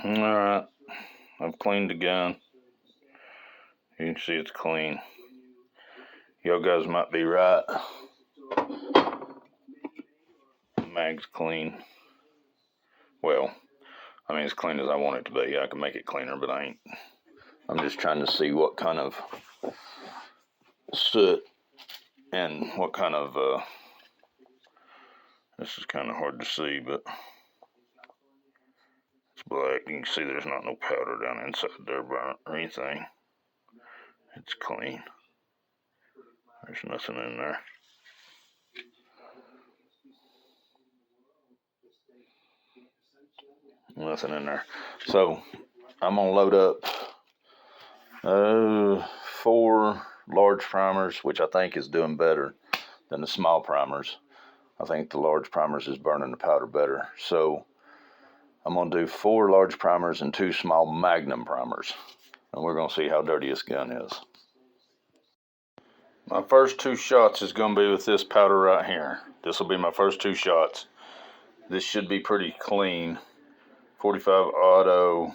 Alright, I've cleaned the gun. You can see it's clean. Y'all guys might be right. The mag's clean. Well, I mean, as clean as I want it to be. I can make it cleaner, but I ain't. I'm just trying to see what kind of soot and what kind of, this is kind of hard to see, but it's black. You can see there's not no powder down inside there burnt or anything. It's clean. There's nothing in there. Nothing in there. So I'm gonna load up 4 large primers, which I think is doing better than the small primers. I think the large primers is burning the powder better. So I'm gonna do 4 large primers and 2 small magnum primers, and we're gonna see how dirty this gun is. My first 2 shots is gonna be with this powder right here. This will be my first 2 shots. This should be pretty clean. 45 auto.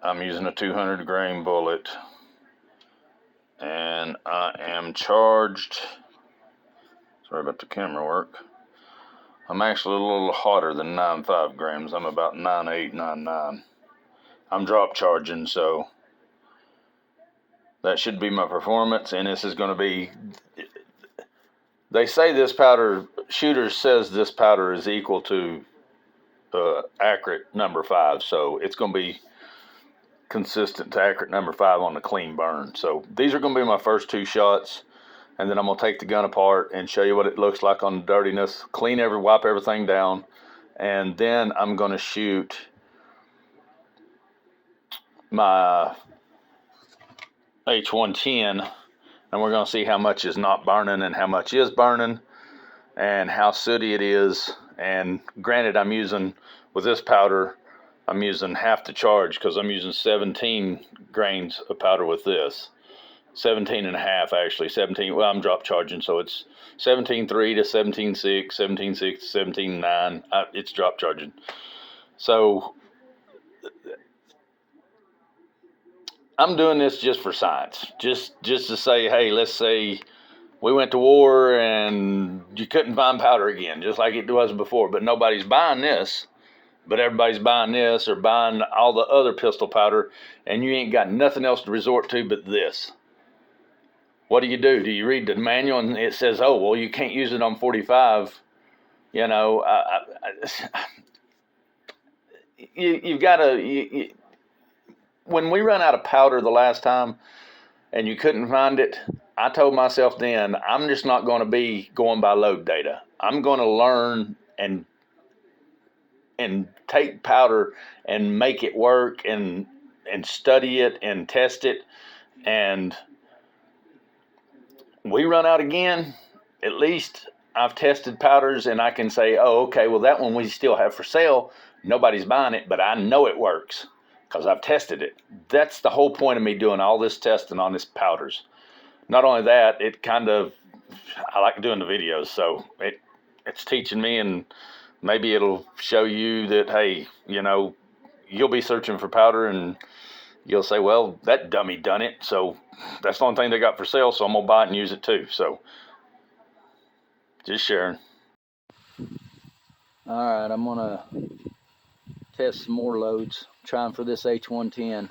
I'm using a 200 grain bullet, and I am charged. Sorry about the camera work. I'm actually a little hotter than 9.5 grams. I'm about 9.8, 9.9. I'm drop charging, so that should be my performance, and this is going to be, they say this powder, shooter says this powder is equal to accurate number 5, so it's going to be consistent to accurate number 5 on the clean burn. So these are going to be my first 2 shots, and then I'm going to take the gun apart and show you what it looks like on the dirtiness, wipe everything down, and then I'm going to shoot my h110, and we're going to see how much is not burning and how much is burning and how sooty it is. And granted, I'm using, with this powder, I'm using half the charge because I'm using 17 grains of powder with this. 17 and a half, actually. 17, well, I'm drop charging, so it's 17.3 to 17.6, 17.6 to 17.9. It's drop charging. So I'm doing this just for science. Just to say, hey, let's say we went to war and you couldn't find powder again, just like it was before, but nobody's buying this. But everybody's buying this or buying all the other pistol powder, and you ain't got nothing else to resort to but this. What do? Do you read the manual and it says, oh, well, you can't use it on 45? You know, you've got to, when we run out of powder the last time and you couldn't find it, I told myself then, I'm just not going to be going by load data. I'm going to learn and take powder and make it work and study it and test it. And we run out again, at least I've tested powders and I can say, oh, okay, well, that one we still have for sale. Nobody's buying it, but I know it works because I've tested it. That's the whole point of me doing all this testing on this powders. Not only that, it kind of, I like doing the videos, so it's teaching me, and maybe it'll show you that, hey, you know, you'll be searching for powder and you'll say, well, that dummy done it, so that's the only thing they got for sale, so I'm going to buy it and use it too. So, just sharing. All right, I'm going to test some more loads, trying for this H110.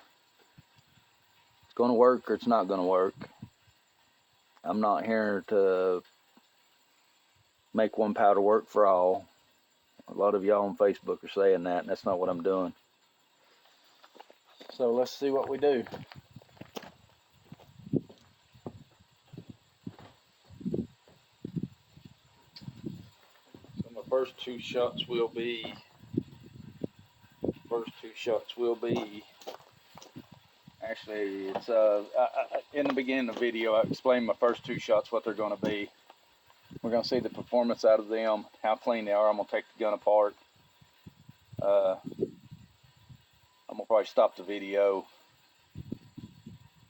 It's going to work or it's not going to work. I'm not here to make one powder work for all. A lot of y'all on Facebook are saying that, and that's not what I'm doing. So let's see what we do. So my first 2 shots will be, actually, it's in the beginning of the video I explained my first 2 shots, what they're going to be. We're going to see the performance out of them, how clean they are. I'm going to take the gun apart. I'm going to probably stop the video,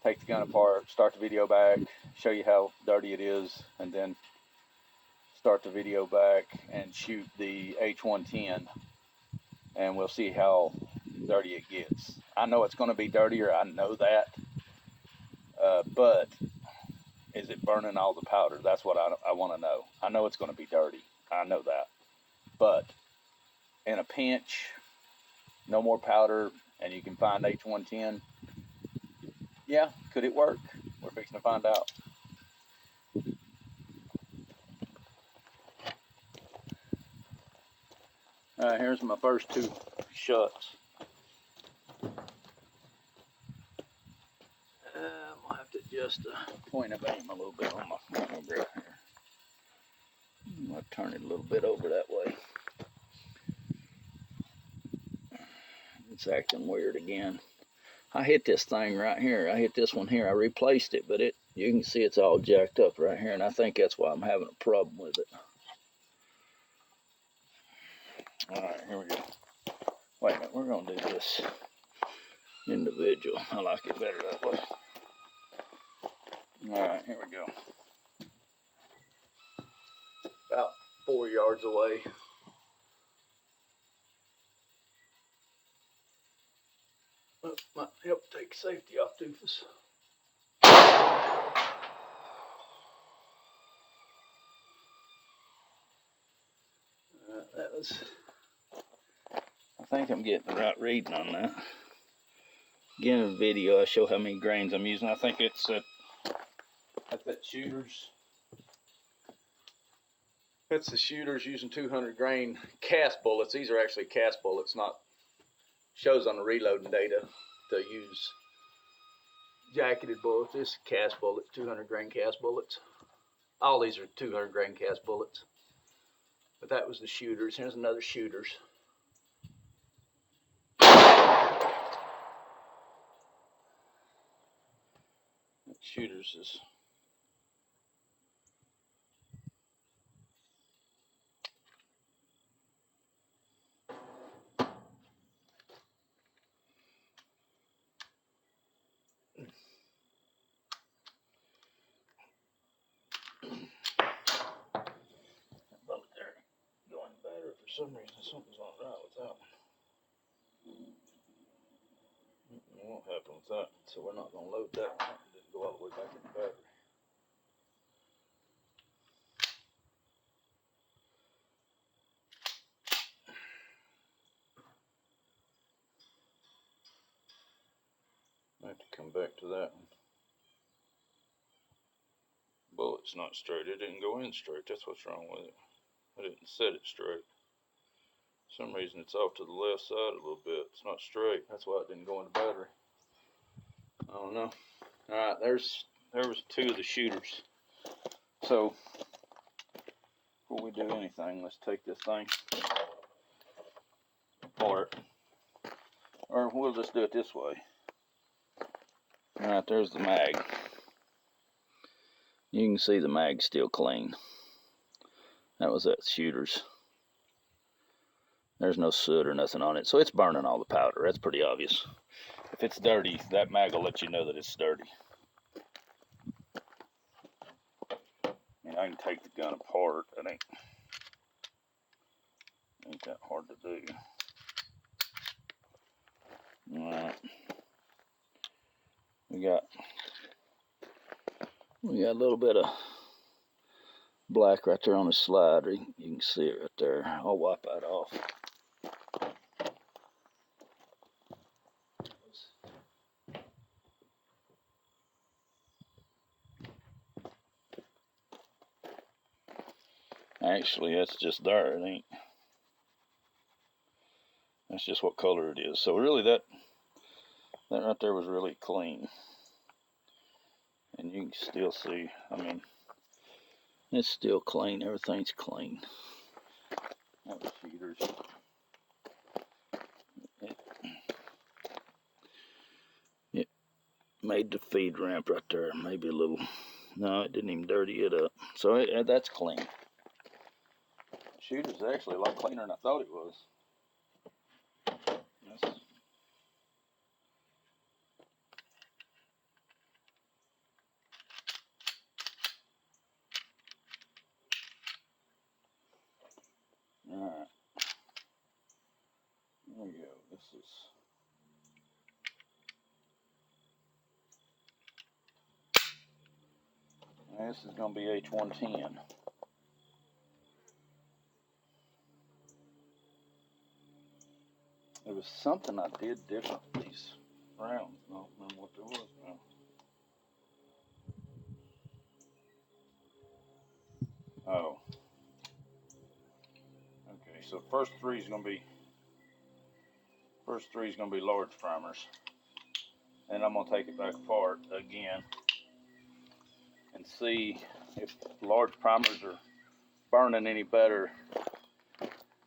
take the gun apart, start the video back, show you how dirty it is, and then start the video back and shoot the H110. and we'll see how dirty it gets. I know it's going to be dirtier, I know that, but is it burning all the powder? That's what I want to know. I know it's going to be dirty, I know that, but in a pinch, no more powder, and you can find H110, yeah, could it work? We're fixing to find out. All right, here's my first 2 shots. I'll have to adjust the point of aim a little bit on my camera here. I'll turn it a little bit over that way. It's acting weird again. I hit this thing right here. I hit this one here. I replaced it, but you can see it's all jacked up right here, and I think that's why I'm having a problem with it. All right, here we go. Wait a minute, we're gonna do this individual. I like it better that way. All right, here we go. About 4 yards away. Oh, might help take safety off doofus. That was, I think I'm getting the right reading on that. Again, in the video, I show how many grains I'm using. I think it's that's that shooters. That's the shooters using 200 grain cast bullets. These are actually cast bullets, not shows on the reloading data to use jacketed bullets. This is cast bullets, 200 grain cast bullets. All these are 200 grain cast bullets. But that was the shooters. Here's another shooters. Shooters is bullet there going better for some reason. Something's not right with that one. It won't happen with that, so we're not going to load that one. It didn't go all the way back in the battery. I have to come back to that one. Bullet's not straight. It didn't go in straight. That's what's wrong with it. I didn't set it straight. For some reason it's off to the left side a little bit. It's not straight. That's why it didn't go in the battery. I don't know. Alright, there was 2 of the shooters. So before we do anything, let's take this thing apart. Or we'll just do it this way. Alright, there's the mag. You can see the mag's still clean. That was that shooters. There's no soot or nothing on it, so it's burning all the powder. That's pretty obvious. If it's dirty, that mag will let you know that it's dirty. I mean, I can take the gun apart. That ain't that hard to do. Alright. We got a little bit of black right there on the slide. You can see it right there. I'll wipe that off. Actually, that's just there. It ain't. That's just what color it is. So really, that right there was really clean, and you can still see. I mean, it's still clean. Everything's clean. That was shooters. It made the feed ramp right there. Maybe a little. No, it didn't even dirty it up. So that's clean. Shooter's actually a lot cleaner than I thought it was. Alright. There we go. This is going to be H110. There was something I did different with these rounds. I don't remember what there was now. Oh. Okay, so first three is going to be large primers. And I'm going to take it back apart again and see if large primers are burning any better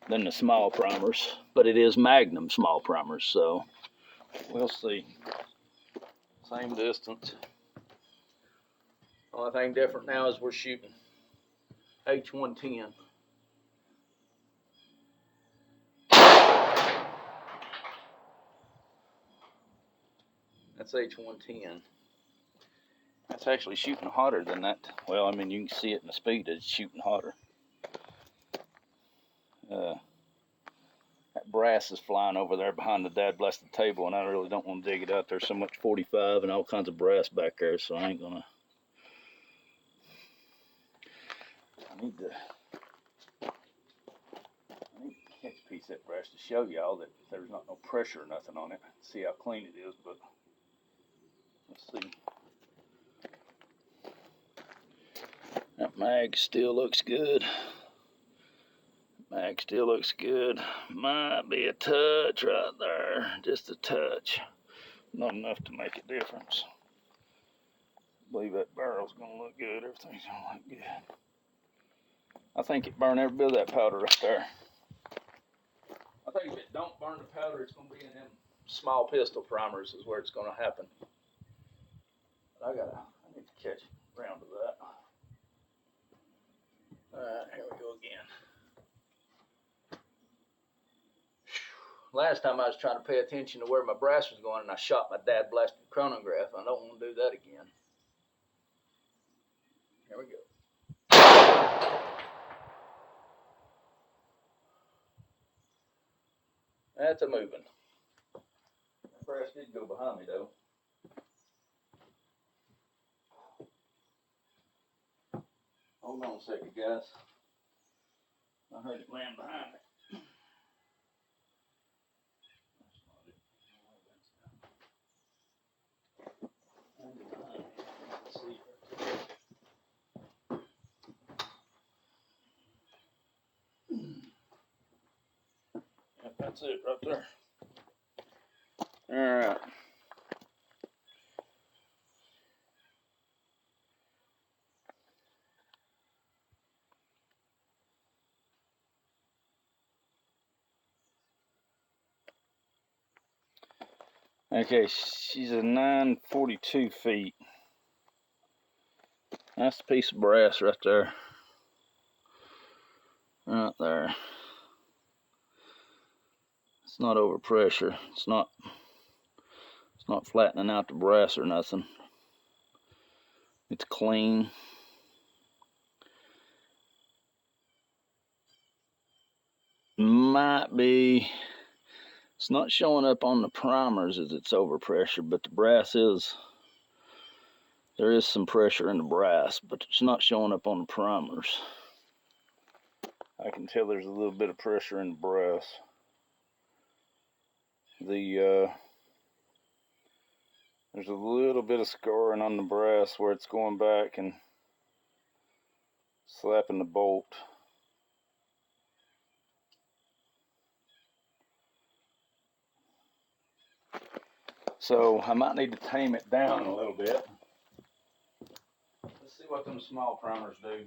than the small primers. But it is Magnum small primers, so we'll see. Same distance. Only thing different now is we're shooting H110. That's H110. That's actually shooting hotter than that. Well, I mean, you can see it in the speed. It's shooting hotter. That brass is flying over there behind the dad blasted table, and I really don't want to dig it out. There's so much 45 and all kinds of brass back there, so I ain't gonna. I need to catch a piece of that brass to show y'all that there's not no pressure or nothing on it. See how clean it is, but let's see. That mag still looks good. Mag still looks good. Might be a touch right there, just a touch. Not enough to make a difference. I believe that barrel's gonna look good. Everything's gonna look good. I think it burned every bit of that powder right there. I think if it don't burn the powder, it's gonna be in them small pistol primers is where it's gonna happen. But I need to catch around to that. Alright, here we go again. Last time I was trying to pay attention to where my brass was going and I shot my dad blasted chronograph. I don't want to do that again. Here we go. That's a moving. That brass did go behind me though. Hold on a second, guys. I heard it land behind me. Yep, that's it right there. All right. Okay, she's a 942 feet. That's a piece of brass right there. Right there. It's not over pressure. It's not flattening out the brass or nothing. It's clean. Might be. It's not showing up on the primers as it's over pressure, but the brass is. There is some pressure in the brass, but it's not showing up on the primers. I can tell there's a little bit of pressure in the brass. There's a little bit of scarring on the brass where it's going back and slapping the bolt. So I might need to tame it down a little bit. Let's see what them small primers do.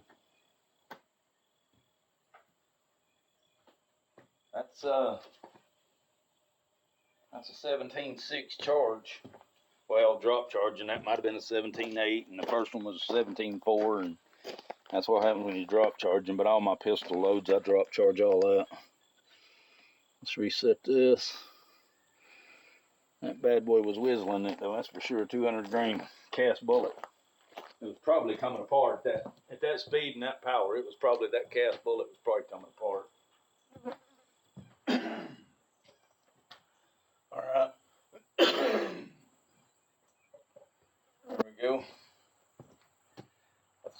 That's a 17.6 charge. Well, drop charge, and that might have been a 17.8, and the first one was a 17.4, and that's what happens when you drop charging. But all my pistol loads, I drop charge all that. Let's reset this. That bad boy was whistling it though, that's for sure. A 200 grain cast bullet. It was probably coming apart at that speed and that power. It was probably that cast bullet was probably coming apart.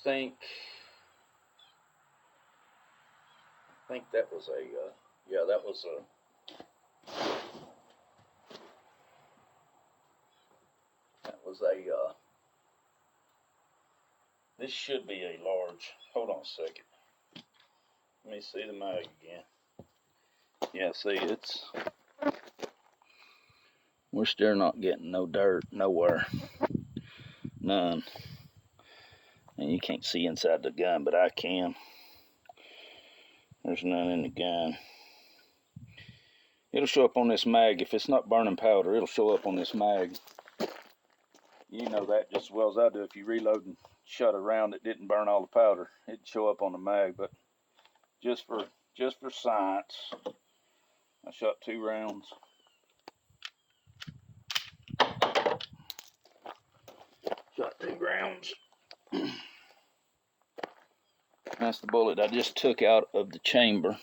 think that was a, yeah, that was a, this should be a large. Hold on a second. Let me see the mag again. Yeah, see, we're still not getting no dirt nowhere. None. And you can't see inside the gun, but I can. There's none in the gun. It'll show up on this mag. If it's not burning powder, it'll show up on this mag. You know that just as well as I do. If you reload and shot a round that didn't burn all the powder, it'd show up on the mag. But just for science, I shot 2 rounds. Shot 2 rounds. That's the bullet I just took out of the chamber.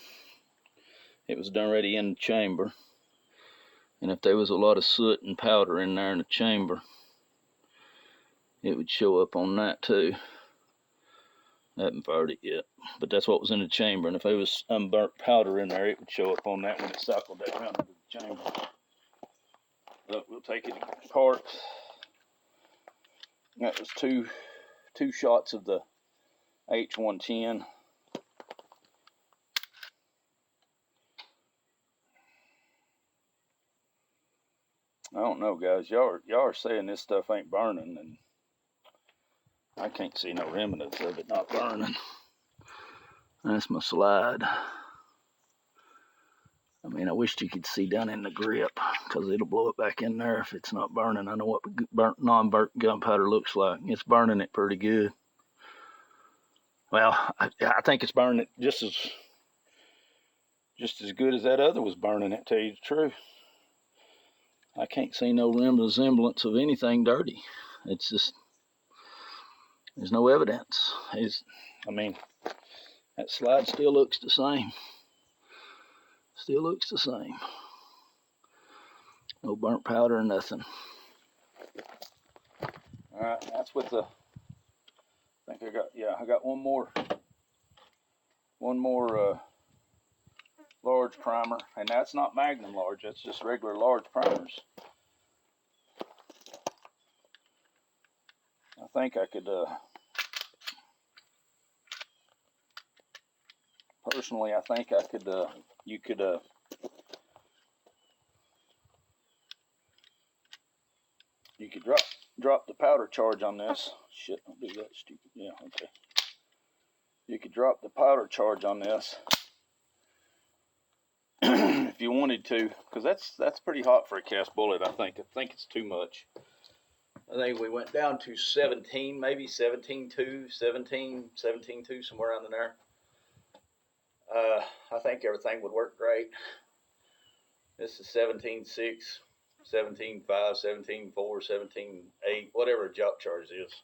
It was done ready in the chamber. And if there was a lot of soot and powder in there in the chamber, it would show up on that too. I haven't fired it yet, but that's what was in the chamber. And if there was unburnt powder in there, it would show up on that when it cycled that round into the chamber. Look, we'll take it apart. That was two shots of the h110. I don't know, guys. Y'all are saying this stuff ain't burning, and I can't see no remnants of it not burning. That's my slide. I mean, I wish you could see down in the grip, because it'll blow it back in there if it's not burning. I know what non-burnt gunpowder looks like. It's burning it pretty good. Well, I think it's burning it just as good as that other was burning it, to tell you the truth. I can't see no resemblance of anything dirty. It's just, there's no evidence. I mean, that slide still looks the same. Still looks the same. No burnt powder or nothing. Alright, that's with the, I think I got one more large primer, and that's not Magnum large, that's just regular large primers. I think I could, personally, I think I could, you could drop the powder charge on this. Shit, don't do that, stupid. Yeah, okay. You could drop the powder charge on this if you wanted to, because that's pretty hot for a cast bullet. I think it's too much. I think we went down to 17, maybe 17.2, 17.2, somewhere around in there. I think everything would work great. This is 17.6, 17.5, 17.4, 17.8, whatever the job charge is.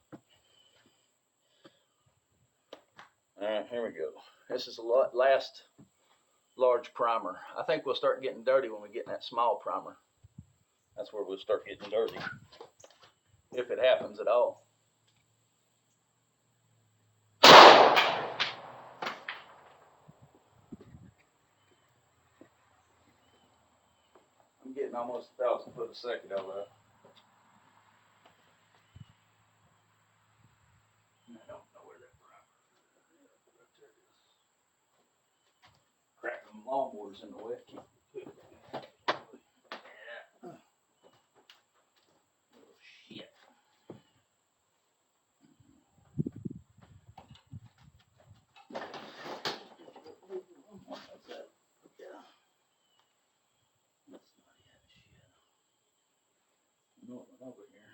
All right, here we go. This is the last large primer. I think we'll start getting dirty when we get in that small primer. That's where we'll start getting dirty, if it happens at all. I'm getting almost 1,000 foot a second out of that. I don't know where that primer is. Right there it is. Cracking lawnmowers in the wet. Yeah. Oh, shit. What's that? Yeah. That's not yet. Shit. No, over here.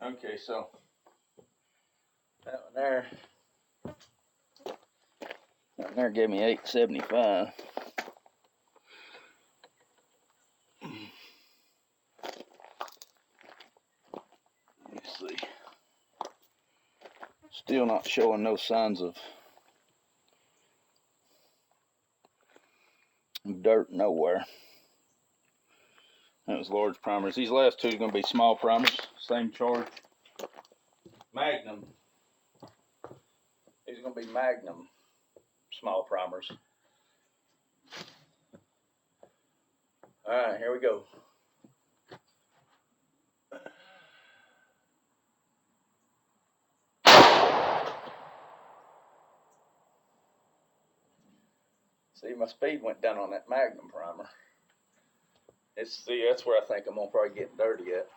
Okay, so that one there gave me 875. Let's see. Still not showing no signs of dirt nowhere. That was large primers. These last two are going to be small primers. Same charge. Magnum. These are going to be Magnum small primers. Alright, here we go. See, my speed went down on that Magnum primer. That's where I think I'm going to probably get dirty at.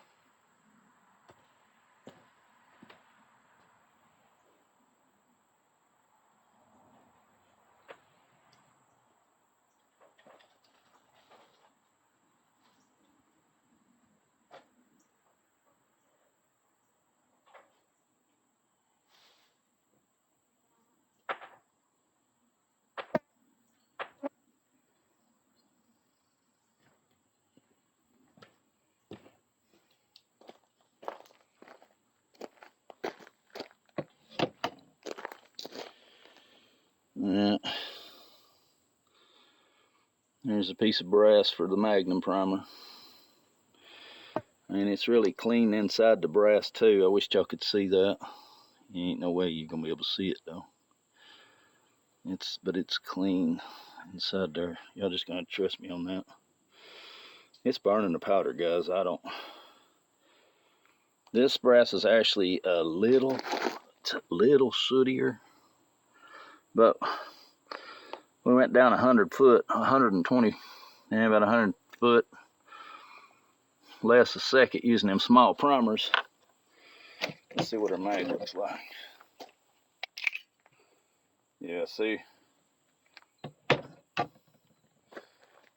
Yeah. There's a piece of brass for the Magnum primer. And it's really clean inside the brass too. I wish y'all could see that. Ain't no way you're gonna be able to see it though. But it's clean inside there. Y'all just gonna trust me on that. It's burning the powder, guys. This brass is actually a little sootier, but we went down 100 foot, 120, and about 100 foot, less a second using them small primers. Let's see what our mag looks like. Yeah, see, I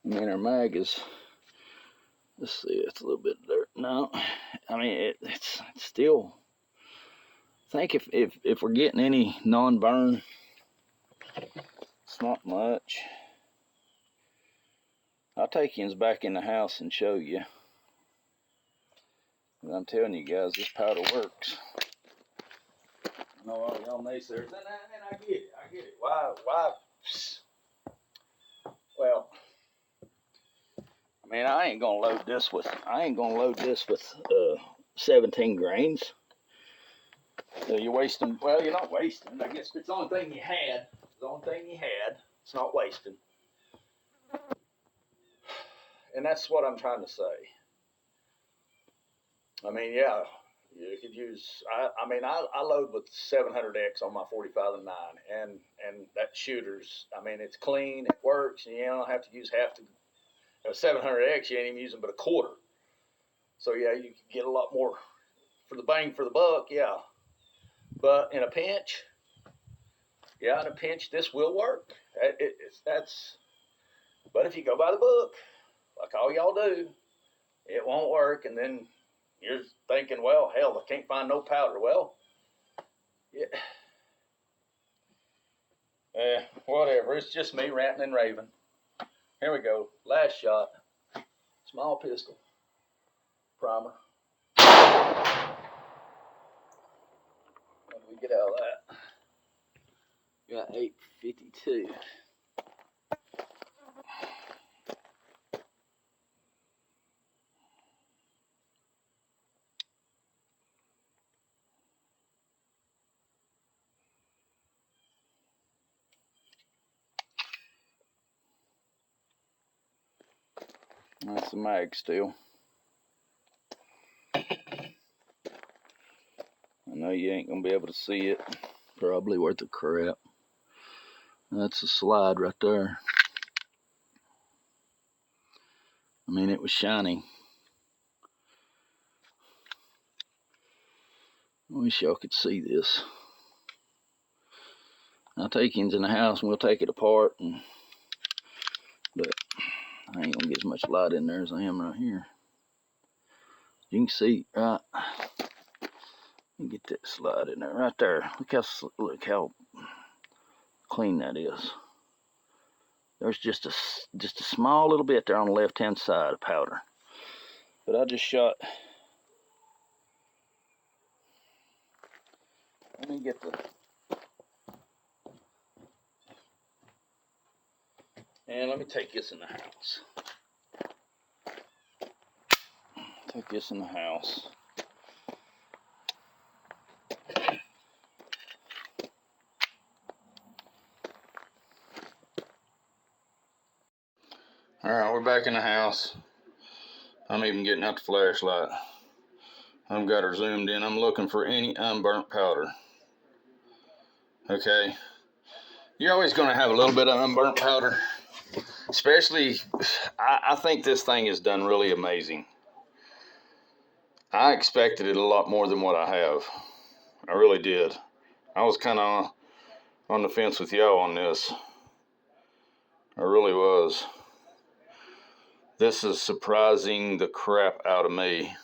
mean our mag is, let's see, it's a little bit of dirt. No, I mean it's still. I think if we're getting any non-burn, it's not much. I'll take you back in the house and show you. But I'm telling you guys, this powder works. I know all y'all naysayers, and I get it. Why? Well, I mean, I ain't gonna load this with 17 grains. So you're wasting. Well, you're not wasting. I guess it's the only thing you had. It's not wasting. And that's what I'm trying to say. I mean, yeah, you could use. I load with 700X on my 45 and 9, and that shooter's. I mean, it's clean, it works, and you don't have to use half the. 700X, you ain't even using but a quarter. So yeah, you can get a lot more for the bang for the buck, yeah. But in a pinch, this will work. That's. But if you go by the book, like all y'all do, it won't work, and then you're thinking, well, hell, I can't find no powder. Well, yeah. Whatever. It's just me ranting and raving. Here we go. Last shot. Small pistol. Primer. What do we get out of that? Got 852. That's the mag still. I know you ain't gonna be able to see it. Probably worth the crap. That's a slide right there. I mean, it was shiny. I wish y'all could see this. I'll take you into the house and we'll take it apart, but I ain't gonna get as much light in there as I am right here. You can see, right? Get that slide in there, right there. Look how clean that is. There's just a small little bit there on the left-hand side of powder. But I just shot. Let me get the. And let me take this in the house. Take this in the house. Alright, we're back in the house. I'm even getting out the flashlight. I've got her zoomed in. I'm looking for any unburnt powder. Okay. You're always going to have a little bit of unburnt powder. Especially, I think this thing is done really amazing. I expected it a lot more than what I have. I really did. I was kind of on the fence with y'all on this. I really was. This is surprising the crap out of me.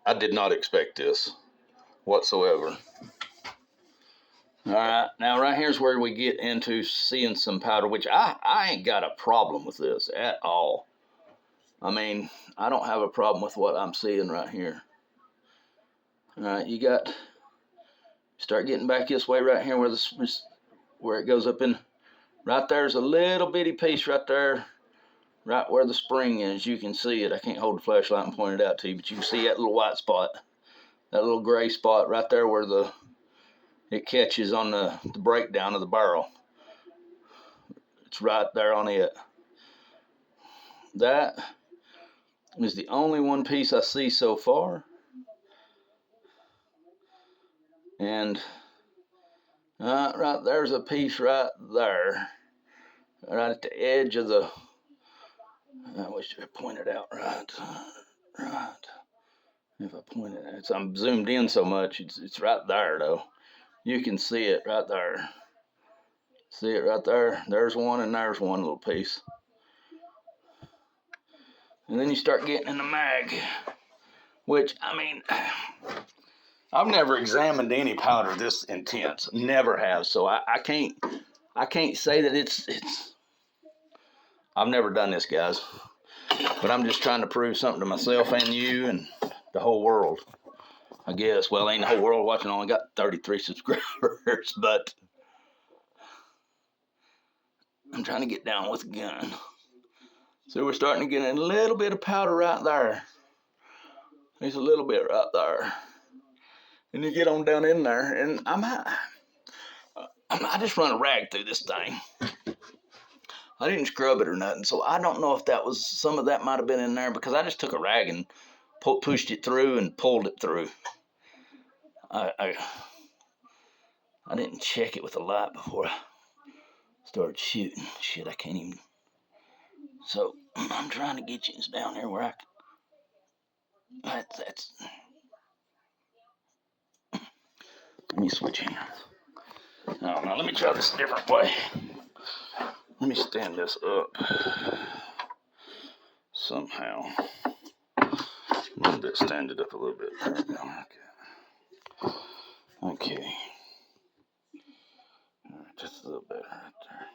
I did not expect this whatsoever. Alright, now right here's where we get into seeing some powder, which I ain't got a problem with this at all. I mean, I don't have a problem with what I'm seeing right here. Alright, you got, start getting back this way right here where it goes up in, right there's a little bitty piece right there, right where the spring is. You can see it. I can't hold the flashlight and point it out to you, but you can see that little white spot, that little gray spot right there where it catches on the breakdown of the barrel. It's right there on it. That is the only one piece I see so far. And right there's a piece right there. Right at the edge of the, I wish I pointed out right. If I point it, I'm zoomed in so much, it's right there though. You can see it right there. See it right there? There's one and there's one little piece. And then you start getting in the mag, which, I mean, I've never examined any powder this intense. Never have. So I can't say that it's I've never done this, guys. But I'm just trying to prove something to myself and you and the whole world, I guess. Well, ain't the whole world watching. I only got 33 subscribers, but I'm trying to get down with a gun. So we're starting to get a little bit of powder right there. There's a little bit right there. And you get on down in there, and I just run a rag through this thing. I didn't scrub it or nothing, so I don't know if that was, some of that might have been in there, because I just took a rag and pushed it through and pulled it through. I didn't check it with a light before I started shooting. Shit, I can't even. So I'm trying to get you down here where I can. That's. Let me switch hands. Oh, now let me try this a different way. Let me stand this up somehow. A little bit, stand it up a little bit. There we go. Okay. All right, just a little bit right there.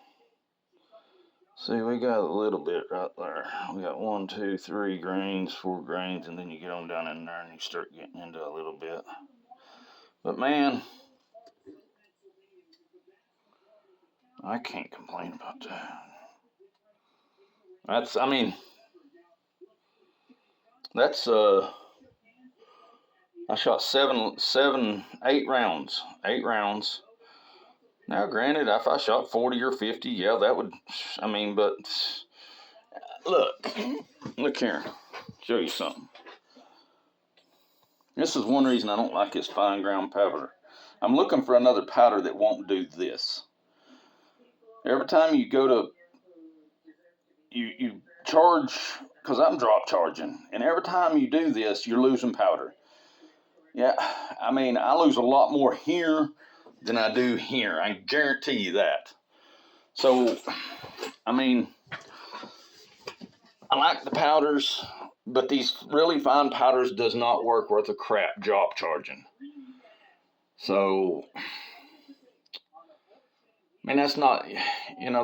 See, we got a little bit right there. We got 1, 2, 3 grains, 4 grains, and then you get on down in there and you start getting into a little bit. But man, I can't complain about that. That's, I mean, that's, I shot 8 rounds. 8 rounds. Now, granted, if I shot 40 or 50, yeah, that would, I mean, but look here, show you something. This is one reason I don't like this fine ground powder. I'm looking for another powder that won't do this. Every time you go to, you charge, because I'm drop charging, and every time you do this, you're losing powder. Yeah, I mean, I lose a lot more here than I do here. I guarantee you that. So, I mean, I like the powders, but these really fine powders does not work worth a crap drop charging. So, I mean, that's not,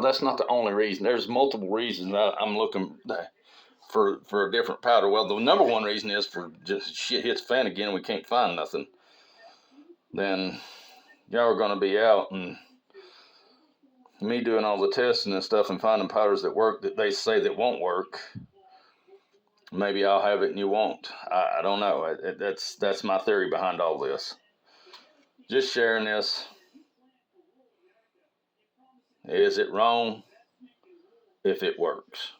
that's not the only reason. There's multiple reasons that I'm looking for a different powder. Well, the number one reason is for just shit hits fan again and we can't find nothing. Then y'all are going to be out and me doing all the testing and stuff and finding powders that work that they say that won't work. Maybe I'll have it and you won't. I don't know. That's my theory behind all this. Just sharing this. Is it wrong if it works?